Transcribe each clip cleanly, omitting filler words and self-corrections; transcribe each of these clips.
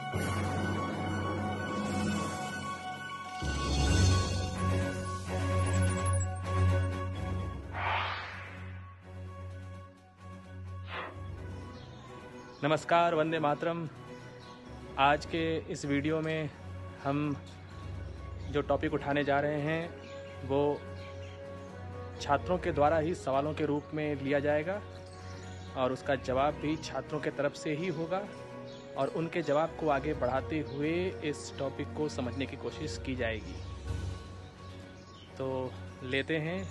नमस्कार, वंदे मातरम। आज के इस वीडियो में हम जो टॉपिक उठाने जा रहे हैं वो छात्रों के द्वारा ही सवालों के रूप में लिया जाएगा और उसका जवाब भी छात्रों के तरफ से ही होगा और उनके जवाब को आगे बढ़ाते हुए इस टॉपिक को समझने की कोशिश की जाएगी। तो लेते हैं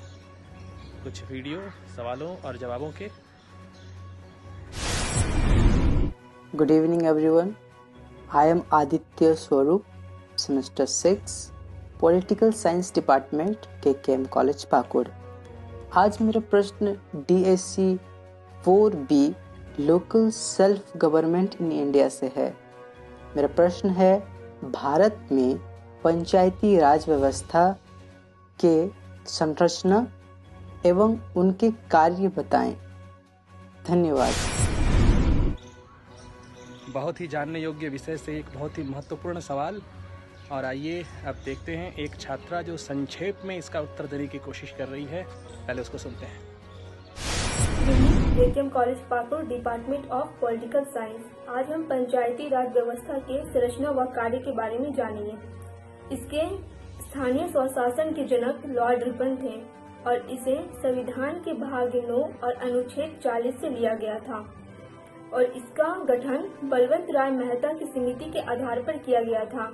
कुछ वीडियो सवालों और जवाबों के। Good evening everyone. I am Aditya Swarup, semester 6, Political Science Department, KKM College Pakur. आज मेरा प्रश्न DSC 4B local self government in India से है। मेरा प्रश्न है, भारत में पंचायती राज व्यवस्था के संरचना एवं उनके कार्य बताएं। धन्यवाद। बहुत ही जानने योग्य विषय से एक बहुत ही महत्वपूर्ण सवाल। और आइए अब देखते हैं एक छात्रा जो संक्षेप में इसका उत्तर देने की कोशिश कर रही है। पहले उसको सुनते हैं। KKM college Pakur, department of political science. आज हम पंचायती राज व्यवस्था के संरचना व कार्य के बारे में जानेंगे। इसके स्थानीय स्वशासन के जनक लॉर्ड रिपन थे और इसे संविधान के भाग 9 और अनुच्छेद 40 से लिया गया था और इसका गठन बलवंत राय मेहता की समिति के आधार पर किया गया था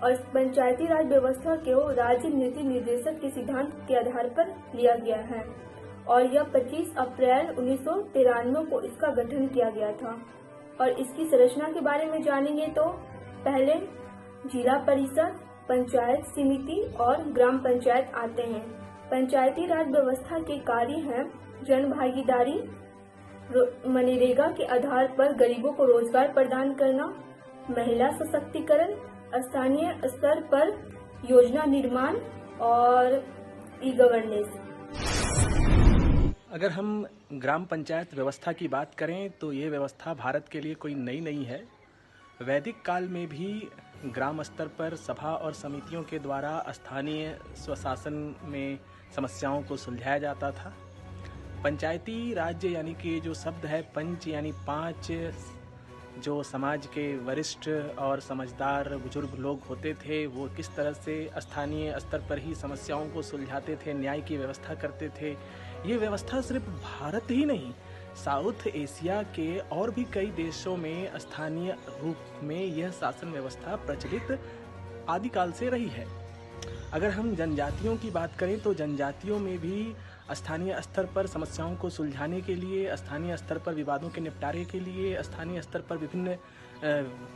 और पंचायती राज व्यवस्था को राज्य नीति निर्देशक के सिद्धांत के आधार पर लिया गया है और यह 25 अप्रैल 1993 को इसका गठन किया गया था। और इसकी संरचना के बारे में जानेंगे तो पहले जिला परिषद, पंचायत समिति और ग्राम पंचायत आते हैं। पंचायती राज व्यवस्था के कार्य हैं जन भागीदारी, मनरेगा के आधार पर गरीबों को रोजगार प्रदान करना, महिला सशक्तिकरण, स्थानीय स्तर पर योजना निर्माण और ई गवर्नेंस। अगर हम ग्राम पंचायत व्यवस्था की बात करें तो ये व्यवस्था भारत के लिए कोई नई नहीं है। वैदिक काल में भी ग्राम स्तर पर सभा और समितियों के द्वारा स्थानीय स्वशासन में समस्याओं को सुलझाया जाता था। पंचायती राज्य यानी कि जो शब्द है पंच यानी 5, जो समाज के वरिष्ठ और समझदार बुजुर्ग लोग होते थे वो किस तरह से स्थानीय स्तर पर ही समस्याओं को सुलझाते थे, न्याय की व्यवस्था करते थे। ये व्यवस्था सिर्फ भारत ही नहीं, साउथ एशिया के और भी कई देशों में स्थानीय रूप में यह शासन व्यवस्था प्रचलित आदिकाल से रही है। अगर हम जनजातियों की बात करें तो जनजातियों में भी स्थानीय स्तर पर समस्याओं को सुलझाने के लिए, स्थानीय स्तर पर विवादों के निपटारे के लिए, स्थानीय स्तर पर विभिन्न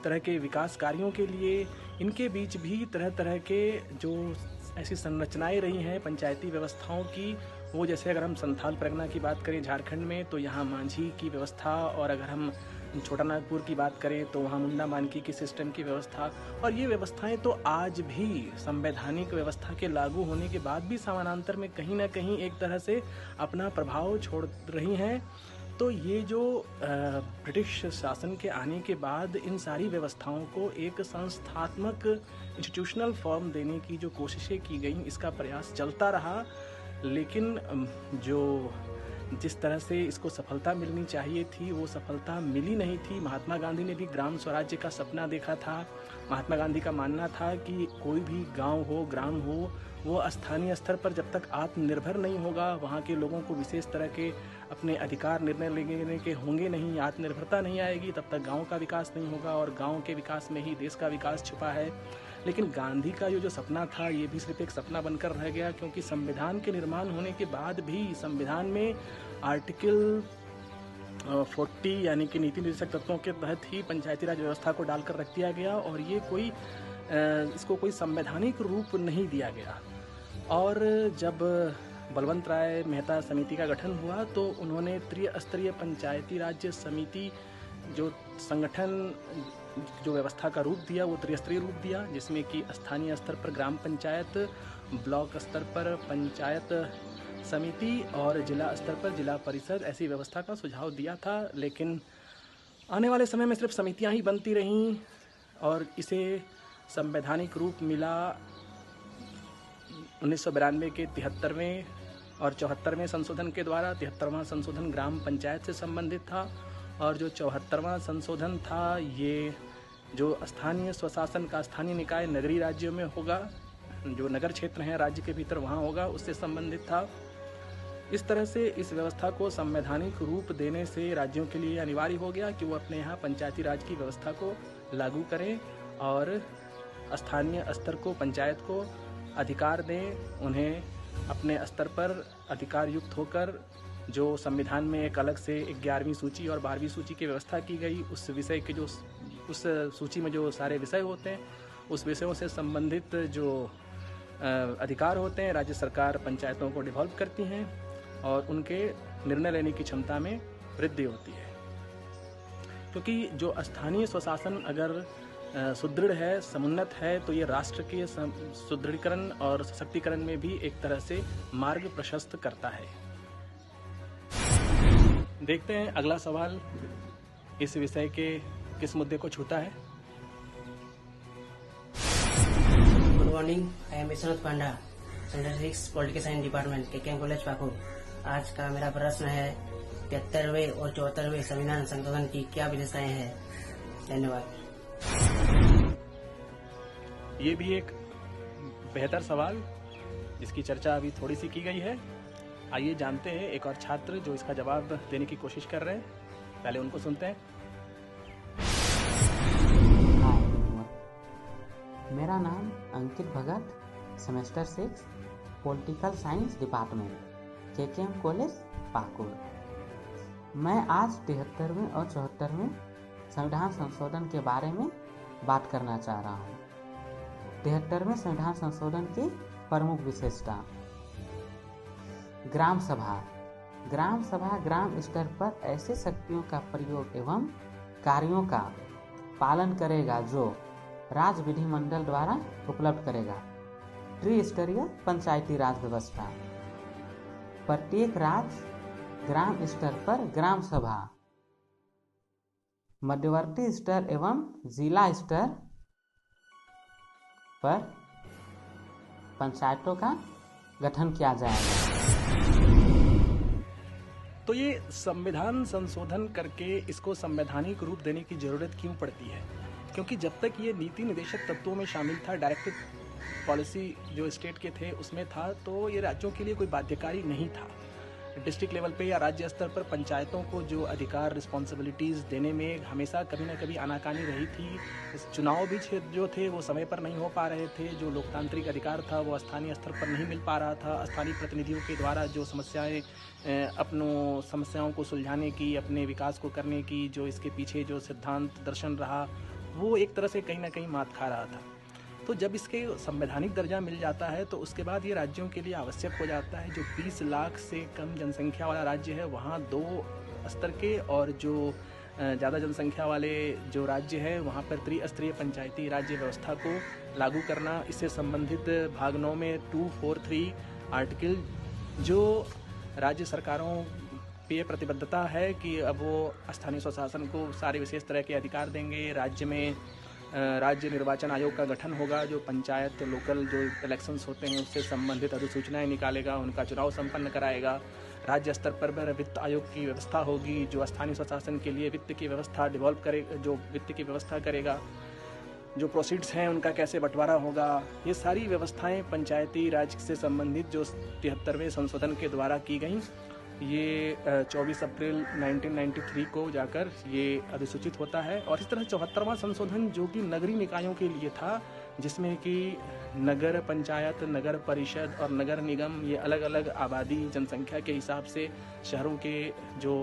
तरह के विकास कार्यों के लिए, इनके बीच भी तरह तरह के जो ऐसी संरचनाएं रही हैं पंचायती व्यवस्थाओं की, वो जैसे अगर हम संथाल परगना की बात करें झारखंड में तो यहाँ मांझी की व्यवस्था, और अगर हम छोटा नागपुर की बात करें तो वहाँ मुंडा मानकी की सिस्टम की व्यवस्था। और ये व्यवस्थाएं तो आज भी संवैधानिक व्यवस्था के लागू होने के बाद भी समानांतर में कहीं ना कहीं एक तरह से अपना प्रभाव छोड़ रही हैं। तो ये जो ब्रिटिश शासन के आने के बाद इन सारी व्यवस्थाओं को एक संस्थात्मक इंस्टीट्यूशनल फॉर्म देने की जो कोशिशें की गई, इसका प्रयास चलता रहा, लेकिन जो जिस तरह से इसको सफलता मिलनी चाहिए थी वो सफलता मिली नहीं थी। महात्मा गांधी ने भी ग्राम स्वराज्य का सपना देखा था। महात्मा गांधी का मानना था कि कोई भी गांव हो, ग्राम हो, वो स्थानीय स्तर पर जब तक आत्मनिर्भर नहीं होगा, वहाँ के लोगों को विशेष तरह के अपने अधिकार निर्णय लेने के होंगे नहीं, आत्मनिर्भरता नहीं आएगी, तब तक गाँव का विकास नहीं होगा और गाँव के विकास में ही देश का विकास छुपा है। लेकिन गांधी का जो सपना था ये भी सिर्फ एक सपना बनकर रह गया, क्योंकि संविधान के निर्माण होने के बाद भी संविधान में आर्टिकल 40 यानी कि नीति निर्देशक तत्वों के तहत ही पंचायती राज व्यवस्था को डालकर रख दिया गया और ये इसको कोई संवैधानिक रूप नहीं दिया गया। और जब बलवंत राय मेहता समिति का गठन हुआ तो उन्होंने त्रिस्तरीय पंचायती राज समिति जो संगठन जो व्यवस्था का रूप दिया वो त्रिस्तरीय रूप दिया, जिसमें कि स्थानीय स्तर पर ग्राम पंचायत, ब्लॉक स्तर पर पंचायत समिति और जिला स्तर पर जिला परिषद, ऐसी व्यवस्था का सुझाव दिया था। लेकिन आने वाले समय में सिर्फ समितियां ही बनती रहीं, और इसे संवैधानिक रूप मिला 1992 के 73वें और 74वें संशोधन के द्वारा। 73वां संशोधन ग्राम पंचायत से संबंधित था और जो 74वां संशोधन था ये जो स्थानीय स्वशासन का स्थानीय निकाय नगरीय राज्यों में होगा, जो नगर क्षेत्र हैं राज्य के भीतर वहाँ होगा, उससे संबंधित था। इस तरह से इस व्यवस्था को संवैधानिक रूप देने से राज्यों के लिए अनिवार्य हो गया कि वो अपने यहाँ पंचायती राज की व्यवस्था को लागू करें और स्थानीय स्तर को, पंचायत को अधिकार दें, उन्हें अपने स्तर पर अधिकार युक्त होकर जो संविधान में एक अलग से 11वीं सूची और 12वीं सूची की व्यवस्था की गई, उस विषय के जो उस सूची में जो सारे विषय होते हैं, उस विषयों से संबंधित जो अधिकार होते हैं, राज्य सरकार पंचायतों को डिवॉल्व करती हैं और उनके निर्णय लेने की क्षमता में वृद्धि होती है। क्योंकि जो स्थानीय स्वशासन अगर सुदृढ़ है, समुन्नत है, तो ये राष्ट्र के सुदृढ़ीकरण और सशक्तिकरण में भी एक तरह से मार्ग प्रशस्त करता है। देखते हैं अगला सवाल इस विषय के किस मुद्दे को छूता है। Good morning, I am Vishwanath Panda, semester 6 political science department KKM college Pakur. आज का मेरा प्रश्न है 73वें और 74वें संविधान संशोधन की क्या विशेषताएं हैं? धन्यवाद। ये भी एक बेहतर सवाल जिसकी चर्चा अभी थोड़ी सी की गई है। आइए जानते हैं एक और छात्र जो इसका जवाब देने की कोशिश कर रहे हैं, पहले उनको सुनते हैं। मेरा नाम Ankit Bhagat, semester 6 political science department KKM college Pakur. मैं आज 73वें और 74वें संविधान संशोधन के बारे में बात करना चाह रहा हूँ। 73वें संविधान संशोधन की प्रमुख विशेषता। ग्राम सभा। ग्राम सभा ग्राम स्तर पर ऐसे शक्तियों का प्रयोग एवं कार्यों का पालन करेगा जो राज्य विधिमंडल द्वारा उपलब्ध करेगा। त्रिस्तरीय पंचायती राज व्यवस्था। प्रत्येक राज्य ग्राम स्तर पर ग्राम सभा, मध्यवर्ती स्तर एवं जिला स्तर पर पंचायतों का गठन किया जाएगा। तो ये संविधान संशोधन करके इसको संवैधानिक रूप देने की जरूरत क्यों पड़ती है? क्योंकि जब तक ये नीति निर्देशक तत्वों में शामिल था, डायरेक्टिव पॉलिसी जो स्टेट के थे उसमें था, तो ये राज्यों के लिए कोई बाध्यकारी नहीं था। डिस्ट्रिक्ट लेवल पे या राज्य स्तर पर पंचायतों को जो अधिकार, रिस्पॉन्सिबिलिटीज़ देने में हमेशा कभी ना कभी आनाकानी रही थी। चुनाव भी जो थे वो समय पर नहीं हो पा रहे थे। जो लोकतांत्रिक अधिकार था वो स्थानीय स्तर पर नहीं मिल पा रहा था। स्थानीय प्रतिनिधियों के द्वारा जो समस्याओं को सुलझाने की, अपने विकास को करने की जो इसके पीछे जो सिद्धांत दर्शन रहा, वो एक तरह से कहीं ना कहीं मात खा रहा था। तो जब इसके संवैधानिक दर्जा मिल जाता है तो उसके बाद ये राज्यों के लिए आवश्यक हो जाता है। जो 20 लाख से कम जनसंख्या वाला राज्य है वहाँ 2 स्तर के, और जो ज़्यादा जनसंख्या वाले जो राज्य है वहाँ पर त्रिस्तरीय पंचायती राज्य व्यवस्था को लागू करना। इससे संबंधित भाग 9 में 243 आर्टिकल जो राज्य सरकारों पे प्रतिबद्धता है कि अब वो स्थानीय स्वशासन को सारे विशेष तरह के अधिकार देंगे। राज्य में राज्य निर्वाचन आयोग का गठन होगा जो पंचायत लोकल जो इलेक्शंस होते हैं उससे संबंधित अधिसूचनाएं निकालेगा, उनका चुनाव संपन्न कराएगा। राज्य स्तर पर वित्त आयोग की व्यवस्था होगी जो स्थानीय स्वशासन के लिए वित्त की व्यवस्था डिवॉल्व करेगा, जो वित्त की व्यवस्था करेगा। जो प्रोसीड्स हैं उनका कैसे बंटवारा होगा, ये सारी व्यवस्थाएं पंचायती राज से संबंधित जो 73वें संशोधन के द्वारा की गई, ये 24 अप्रैल 1993 को जाकर ये अधिसूचित होता है। और इस तरह 74वां संशोधन जो कि नगरीय निकायों के लिए था, जिसमें कि नगर पंचायत, नगर परिषद और नगर निगम ये अलग अलग आबादी जनसंख्या के हिसाब से शहरों के जो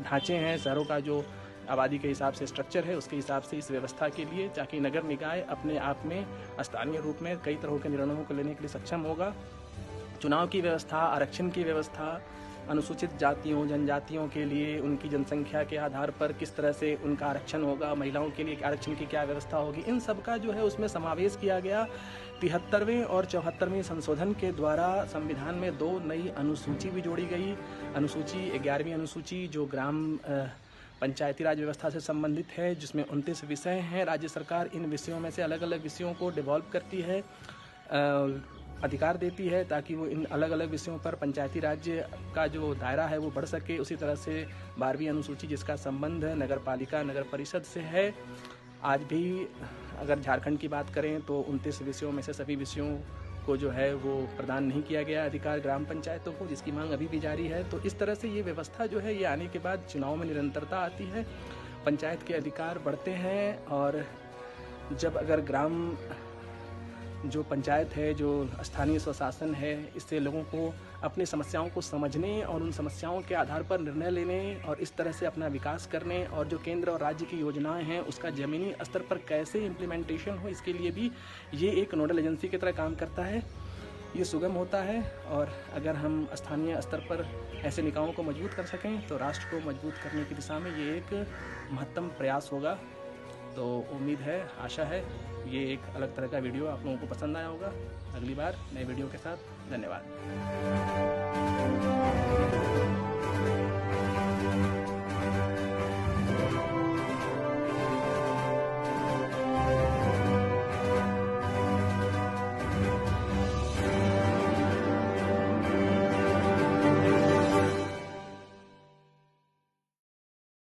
ढांचे हैं, शहरों का जो आबादी के हिसाब से स्ट्रक्चर है, उसके हिसाब से इस व्यवस्था के लिए, ताकि नगर निकाय अपने आप में स्थानीय रूप में कई तरह के निर्णयों को लेने के लिए सक्षम होगा। चुनाव की व्यवस्था, आरक्षण की व्यवस्था, अनुसूचित जातियों जनजातियों के लिए उनकी जनसंख्या के आधार पर किस तरह से उनका आरक्षण होगा, महिलाओं के लिए आरक्षण की क्या व्यवस्था होगी, इन सब का जो है उसमें समावेश किया गया। 73वें और 74वें संशोधन के द्वारा संविधान में 2 नई अनुसूची भी जोड़ी गई। अनुसूची 11वीं अनुसूची जो ग्राम पंचायती राज व्यवस्था से संबंधित है, जिसमें 29 विषय हैं। राज्य सरकार इन विषयों में से अलग अलग विषयों को डिवॉल्व करती है, अधिकार देती है, ताकि वो इन अलग अलग विषयों पर पंचायती राज्य का जो दायरा है वो बढ़ सके। उसी तरह से 12वीं अनुसूची जिसका संबंध नगर पालिका नगर परिषद से है। आज भी अगर झारखंड की बात करें तो 29 विषयों में से सभी विषयों को जो है वो प्रदान नहीं किया गया अधिकार ग्राम पंचायतों को, जिसकी मांग अभी भी जारी है। तो इस तरह से ये व्यवस्था जो है ये आने के बाद चुनाव में निरंतरता आती है, पंचायत के अधिकार बढ़ते हैं। और जब अगर ग्राम जो पंचायत है, जो स्थानीय स्वशासन है, इससे लोगों को अपनी समस्याओं को समझने और उन समस्याओं के आधार पर निर्णय लेने और इस तरह से अपना विकास करने, और जो केंद्र और राज्य की योजनाएं हैं उसका ज़मीनी स्तर पर कैसे इम्प्लीमेंटेशन हो, इसके लिए भी ये एक नोडल एजेंसी की तरह काम करता है। ये सुगम होता है, और अगर हम स्थानीय स्तर पर ऐसे निकायों को मजबूत कर सकें तो राष्ट्र को मजबूत करने की दिशा में ये एक महत्तम प्रयास होगा। तो उम्मीद है, आशा है ये एक अलग तरह का वीडियो आप लोगों को पसंद आया होगा। अगली बार नए वीडियो के साथ, धन्यवाद।